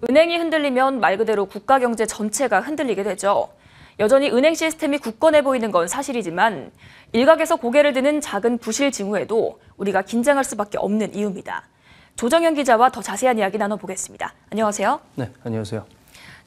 은행이 흔들리면 말 그대로 국가 경제 전체가 흔들리게 되죠. 여전히 은행 시스템이 굳건해 보이는 건 사실이지만 일각에서 고개를 드는 작은 부실 징후에도 우리가 긴장할 수밖에 없는 이유입니다. 조정현 기자와 더 자세한 이야기 나눠보겠습니다. 안녕하세요. 네, 안녕하세요.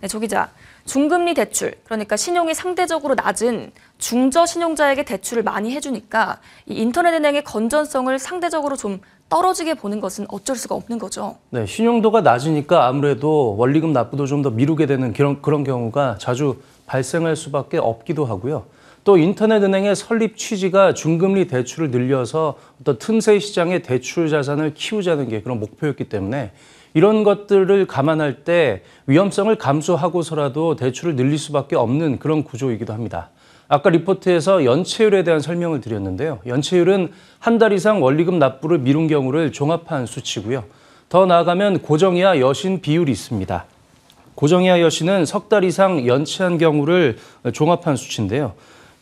네, 조 기자. 중금리 대출, 그러니까 신용이 상대적으로 낮은 중저 신용자에게 대출을 많이 해주니까 이 인터넷은행의 건전성을 상대적으로 좀 떨어지게 보는 것은 어쩔 수가 없는 거죠. 네, 신용도가 낮으니까 아무래도 원리금 납부도 좀 더 미루게 되는 그런 경우가 자주 발생할 수밖에 없기도 하고요. 또 인터넷은행의 설립 취지가 중금리 대출을 늘려서 어떤 틈새 시장의 대출 자산을 키우자는 게 그런 목표였기 때문에 이런 것들을 감안할 때 위험성을 감수하고서라도 대출을 늘릴 수밖에 없는 그런 구조이기도 합니다. 아까 리포트에서 연체율에 대한 설명을 드렸는데요. 연체율은 한 달 이상 원리금 납부를 미룬 경우를 종합한 수치고요. 더 나아가면 고정이하 여신 비율이 있습니다. 고정이하 여신은 석 달 이상 연체한 경우를 종합한 수치인데요.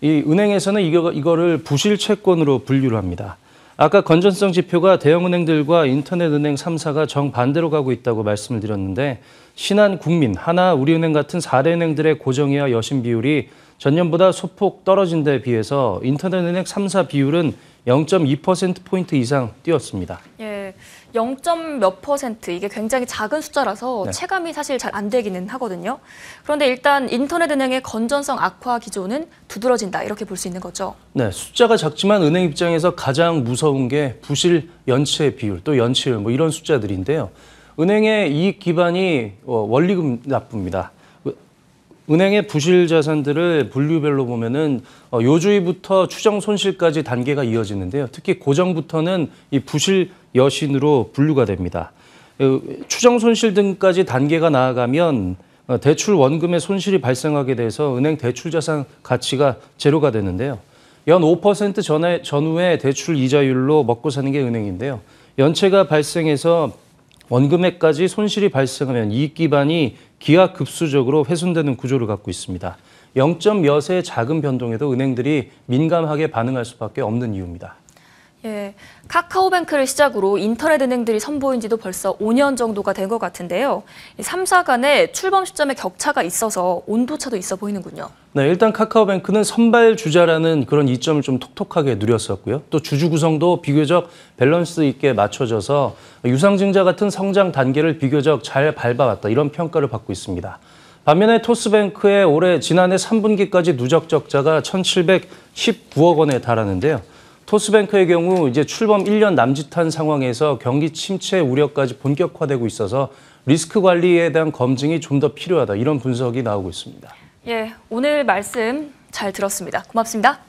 이 은행에서는 이거를 부실 채권으로 분류를 합니다. 아까 건전성 지표가 대형은행들과 인터넷은행 3사가 정반대로 가고 있다고 말씀을 드렸는데 신한국민, 하나, 우리은행 같은 4대 은행들의 고정이하 여신 비율이 전년보다 소폭 떨어진 데 비해서 인터넷은행 3사 비율은 0.2%포인트 이상 뛰었습니다. 예, 0몇 %, 이게 굉장히 작은 숫자라서 네. 체감이 사실 잘 안 되기는 하거든요. 그런데 일단 인터넷은행의 건전성 악화 기조는 두드러진다, 이렇게 볼 수 있는 거죠. 네, 숫자가 작지만 은행 입장에서 가장 무서운 게 부실 연체 비율, 또 연체율 이런 숫자들인데요. 은행의 이익 기반이 원리금 납부입니다. 은행의 부실 자산들을 분류별로 보면은 요주의부터 추정 손실까지 단계가 이어지는데요. 특히 고정부터는 이 부실 여신으로 분류가 됩니다. 추정 손실 등까지 단계가 나아가면 대출 원금의 손실이 발생하게 돼서 은행 대출 자산 가치가 제로가 되는데요. 연 5% 전후의 대출 이자율로 먹고 사는 게 은행인데요. 연체가 발생해서 원금액까지 손실이 발생하면 이익 기반이 기하급수적으로 훼손되는 구조를 갖고 있습니다. 0.몇의 작은 변동에도 은행들이 민감하게 반응할 수밖에 없는 이유입니다. 예, 카카오뱅크를 시작으로 인터넷 은행들이 선보인 지도 벌써 5년 정도가 된 것 같은데요. 3사 간의 출범 시점에 격차가 있어서 온도차도 있어 보이는군요. 네, 일단 카카오뱅크는 선발 주자라는 그런 이점을 좀 톡톡하게 누렸었고요. 또 주주 구성도 비교적 밸런스 있게 맞춰져서 유상증자 같은 성장 단계를 비교적 잘 밟아왔다, 이런 평가를 받고 있습니다. 반면에 토스뱅크의 지난해 3분기까지 누적 적자가 1,719억 원에 달하는데요. 토스뱅크의 경우 이제 출범 1년 남짓한 상황에서 경기 침체 우려까지 본격화되고 있어서 리스크 관리에 대한 검증이 좀 더 필요하다, 이런 분석이 나오고 있습니다. 예, 오늘 말씀 잘 들었습니다. 고맙습니다.